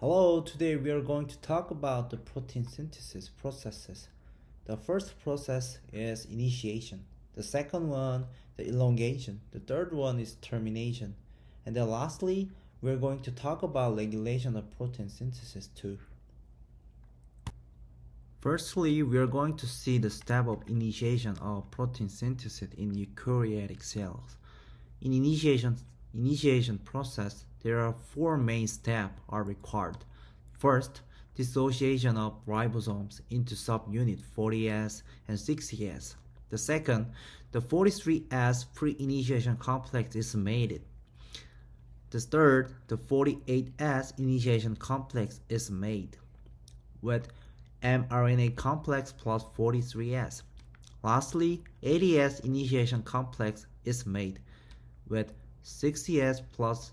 Hello, today we are going to talk about the protein synthesis processes. The first process is initiation. The second one, the elongation. The third one is termination. And then lastly, we're going to talk about regulation of protein synthesis too. Firstly, we are going to see the step of initiation of protein synthesis in eukaryotic cells. In initiation process, there are four main steps are required. First, dissociation of ribosomes into subunit 40S and 60S. The second, the 43S pre-initiation complex is made. The third, the 48S initiation complex is made with mRNA complex plus 43S. Lastly, 80S initiation complex is made with 60S plus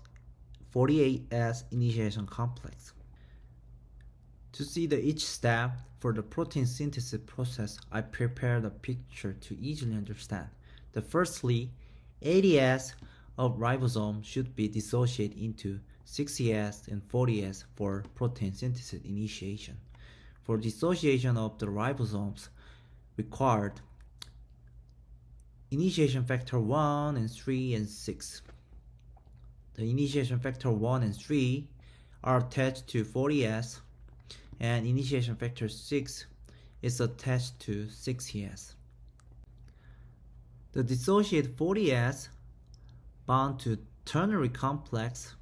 48S initiation complex. To see each step for the protein synthesis process, I prepared a picture to easily understand. The firstly, 80S of ribosome should be dissociated into 60S and 40S for protein synthesis initiation. For dissociation of the ribosomes required initiation factor 1 and 3 and 6. The initiation factor 1 and 3 are attached to 40S and initiation factor 6 is attached to 60S. The dissociated 40S bound to ternary complex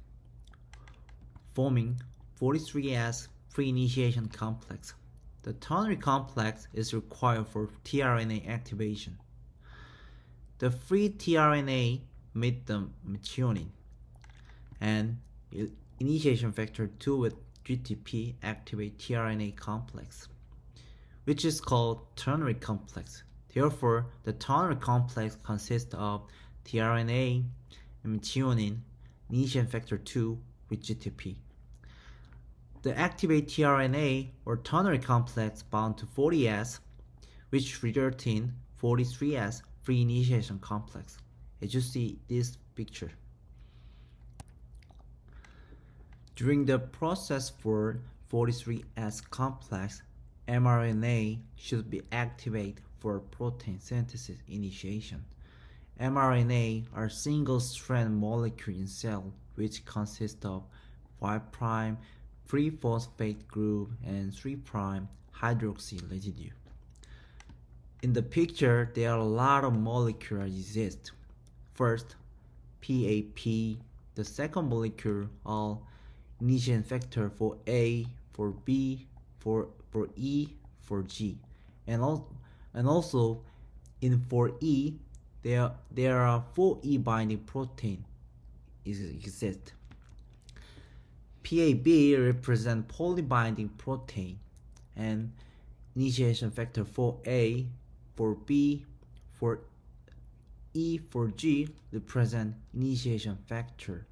forming 43S pre-initiation complex. The ternary complex is required for tRNA activation. The free tRNA meet the methionine and initiation factor 2 with GTP activate tRNA complex, which is called ternary complex. Therefore, the ternary complex consists of tRNA and methionine, initiation factor 2 with GTP. The activate tRNA or ternary complex bound to 40S, which results in 43S free initiation complex, as you see this picture. During the process for 43S complex, mRNA should be activated for protein synthesis initiation. mRNA are single-strand molecule in cell which consist of 5' free phosphate group and 3' hydroxy residue. In the picture, there are a lot of molecules exist. First, PAP, the second molecule are initiation factor for A, for B, for E, for G, and also in for E, there are 4E binding protein exist. PAB represent polybinding protein, and initiation factor for A, for B, for E, for G represent initiation factor,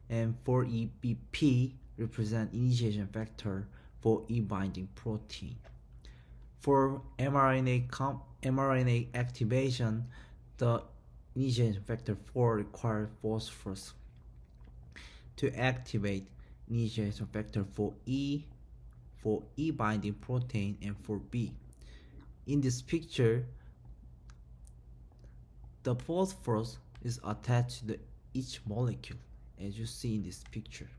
and for EBP represent initiation factor for E binding protein. For mRNA activation, the initiation factor 4 requires phosphorus to activate initiation factor for E binding protein and for B. In this picture, the phosphorus is attached to each molecule, as you see in this picture.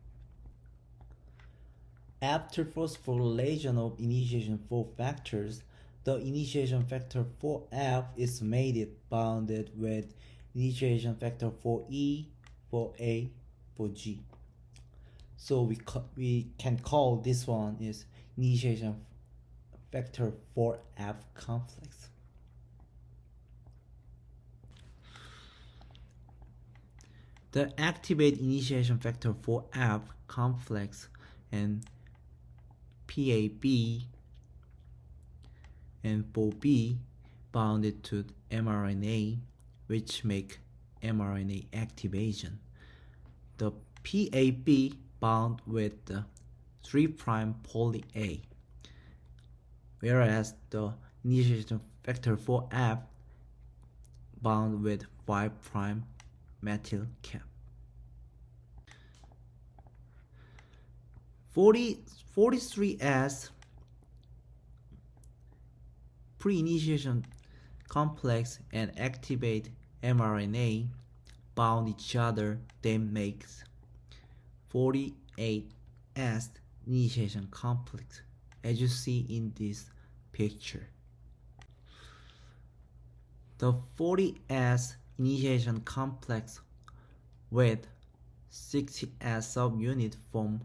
After phosphorylation of initiation 4 factors, the initiation factor 4F is mated bounded with initiation factor 4E, 4A, 4G. So we can call this one is initiation factor 4F complex. The activate initiation factor 4F complex and PAB and 4B bounded to mRNA, which make mRNA activation. The PAB bound with the 3' poly A, whereas the initiation factor 4F bound with 5' methyl cap. 43S pre-initiation complex and activate mRNA bound each other, then makes 48S initiation complex, as you see in this picture. The 40S initiation complex with 60S subunit form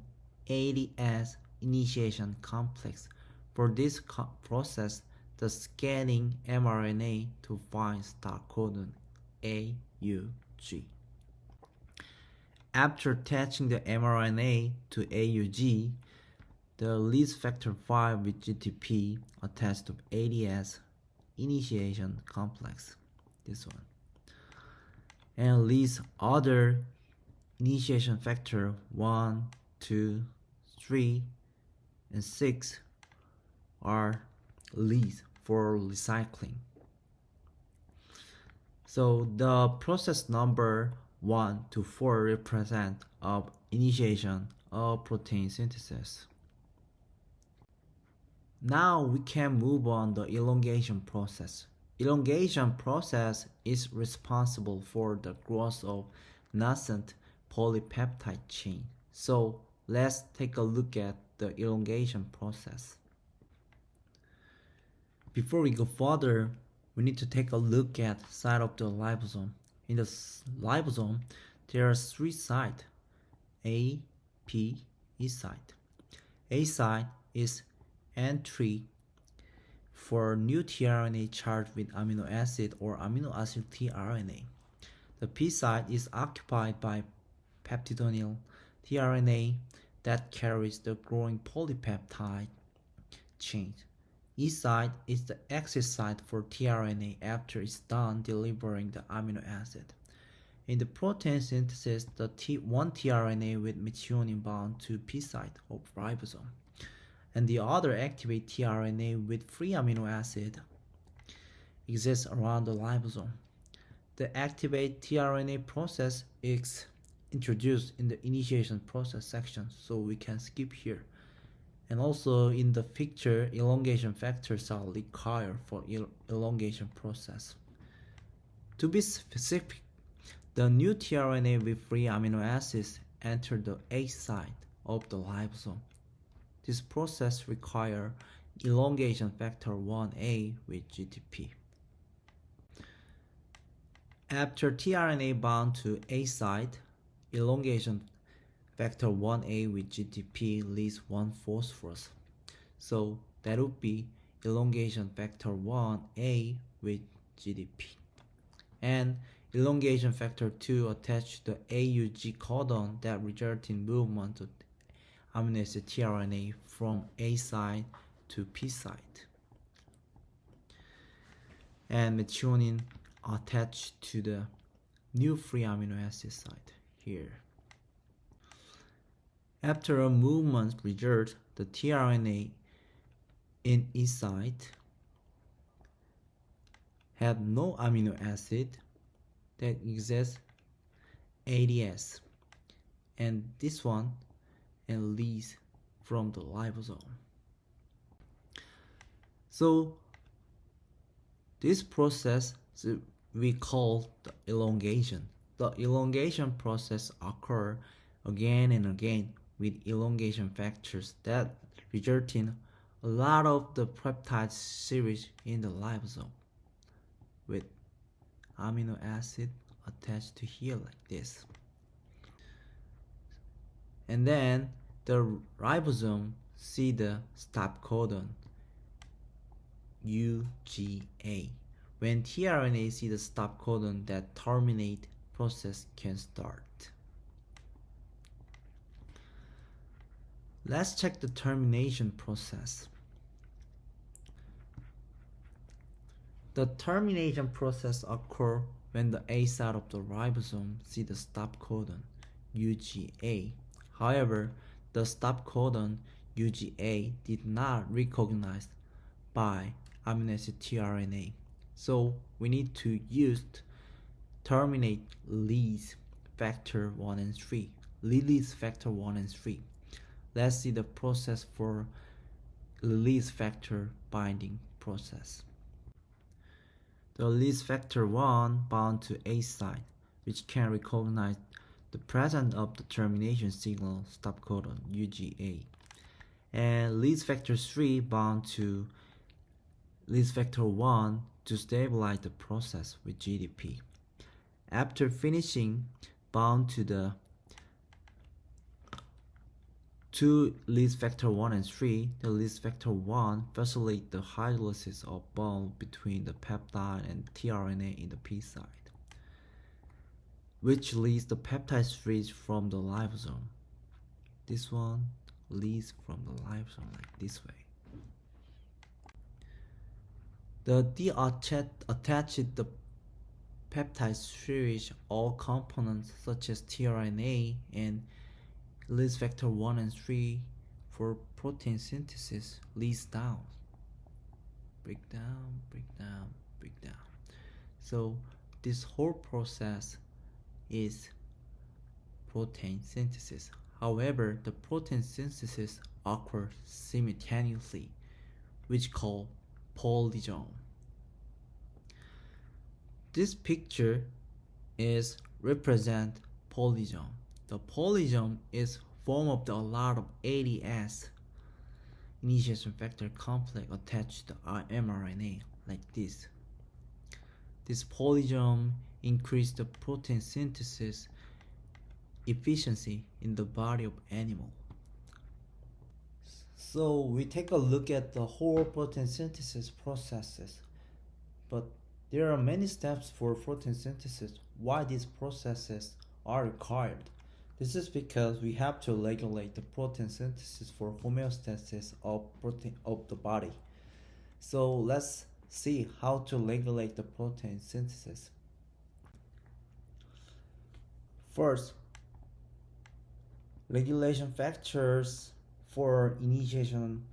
80S initiation complex. For this process, the scanning mRNA to find start codon AUG. After attaching the mRNA to AUG, the lead factor 5 with GTP attached to 80S initiation complex, this one, and leads other initiation factor 1, 2, 3, and 6 are leads for recycling. So the process number 1 to 4 represent of initiation of protein synthesis. Now we can move on the elongation process. Elongation process is responsible for the growth of nascent polypeptide chain. So let's take a look at the elongation process. Before we go further, we need to take a look at side of the ribosome. In the ribosome, there are 3 sites: A, P, E site. A site is entry for new tRNA charged with amino acid or amino acid tRNA. The P site is occupied by peptidonyl tRNA that carries the growing polypeptide chain. E site is the exit site for tRNA after it's done delivering the amino acid. In the protein synthesis, the one tRNA with methionine bound to P site of ribosome, and the other activate tRNA with free amino acid exists around the ribosome. The activate tRNA process is introduced in the initiation process section, so we can skip here. And also in the picture, elongation factors are required for elongation process. To be specific, the new tRNA with free amino acids enter the A site of the ribosome. This process requires elongation factor 1A with GTP. After tRNA bound to A site, elongation factor 1A with GTP leaves 1 phosphorus. So that would be elongation factor 1A with GTP. And elongation factor 2 attached to the AUG codon that results in movement of amino acid tRNA from A site to P site. And methionine attached to the new free amino acid site here. After a movement result, the tRNA in E site have no amino acid that exists ADS, and this one and leaves from the ribosome. So this process we call the elongation. The elongation process occurs again and again with elongation factors that result in a lot of the peptide series in the ribosome with amino acid attached to here like this. And then the ribosome see the stop codon UGA. When tRNA see the stop codon, that terminate process can start. Let's check the termination process. The termination process occurs when the A side of the ribosome see the stop codon UGA. However, the stop codon UGA did not recognized by amino acid tRNA. So we need to use terminate leads factor 1 and 3. Leads factor 1 and 3. let's see the process for release factor binding process. The release factor 1 bound to A site, which can recognize the presence of the termination signal stop codon UGA. And release factor 3 bound to release factor 1 to stabilize the process with GDP. After finishing, bound to the two release factor 1 and 3, the release factor 1 facilitates the hydrolysis of bond between the peptide and tRNA in the P site, which leads the peptide switch from the lysosome. This one leads from the lysosome like this way. The attached the peptide switch all components such as tRNA and release factor 1 and 3 for protein synthesis leads down. Break down, break down, break down. So this whole process is protein synthesis. However, the protein synthesis occurs simultaneously, which called polysome. This picture is represent polysome. The polysome is form of a lot of ADS initiation factor complex attached to mRNA like this. This polysome increases the protein synthesis efficiency in the body of animal. So we take a look at the whole protein synthesis processes, but there are many steps for protein synthesis. Why these processes are required? This is because we have to regulate the protein synthesis for homeostasis of protein of the body. So let's see how to regulate the protein synthesis. First, regulation factors for initiation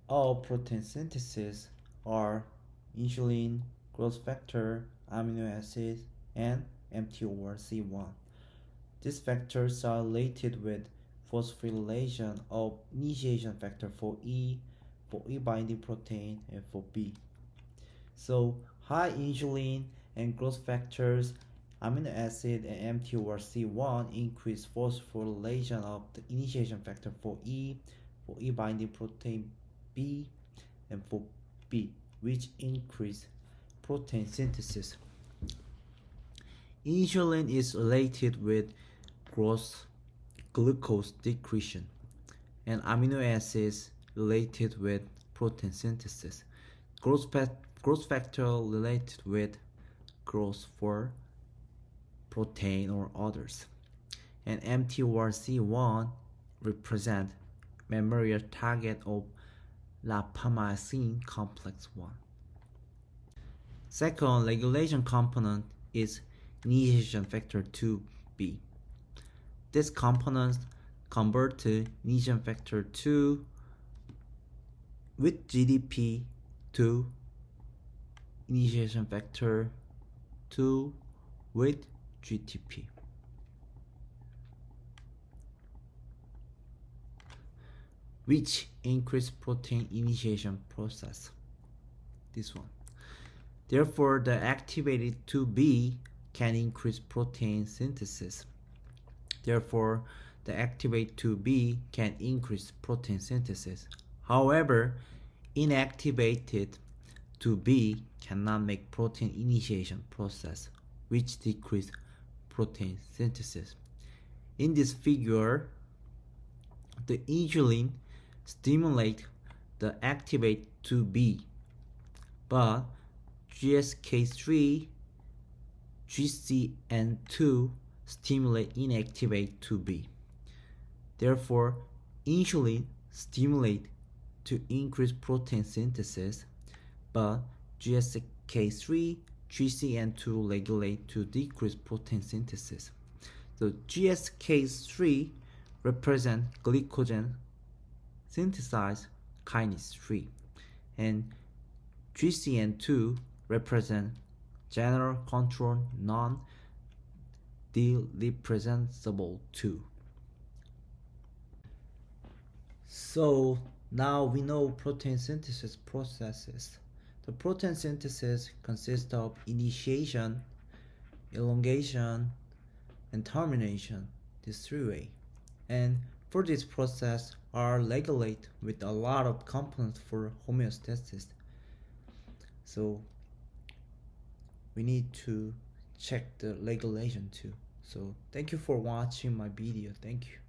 of protein synthesis are insulin, growth factor, amino acid, and mTORC1. These factors are related with phosphorylation of initiation factor for E binding protein, and for B. So high insulin and growth factors, amino acid, and mTORC1 increase phosphorylation of the initiation factor for E binding protein B, and for B, which increase protein synthesis. Insulin is related with gross glucose decretion, and amino acids related with protein synthesis. Growth factor related with growth for protein or others. And mTORC1 represent memorial target of rapamycin complex 1. Second regulation component is initiation factor 2B. This component convert to initiation factor 2 with GDP to initiation factor 2 with GTP. Which increase protein initiation process. This one. Therefore, the activated 2B can increase protein synthesis. Therefore, the activate 2B can increase protein synthesis. However, inactivated 2B cannot make protein initiation process, which decrease protein synthesis. In this figure, the insulin stimulate the activate 2B, but GSK3, GCN2 stimulate inactivate 2B. Therefore, insulin stimulate to increase protein synthesis, but GSK3, GCN2 regulate to decrease protein synthesis. So GSK3 represent glycogen synthesize kinase 3, and GCN2 represent general control non-represensible 2. So now we know protein synthesis processes. The protein synthesis consists of initiation, elongation, and termination, these three ways. And for this process are regulated with a lot of components for homeostasis. So we need to check the regulation too. So thank you for watching my video. Thank you.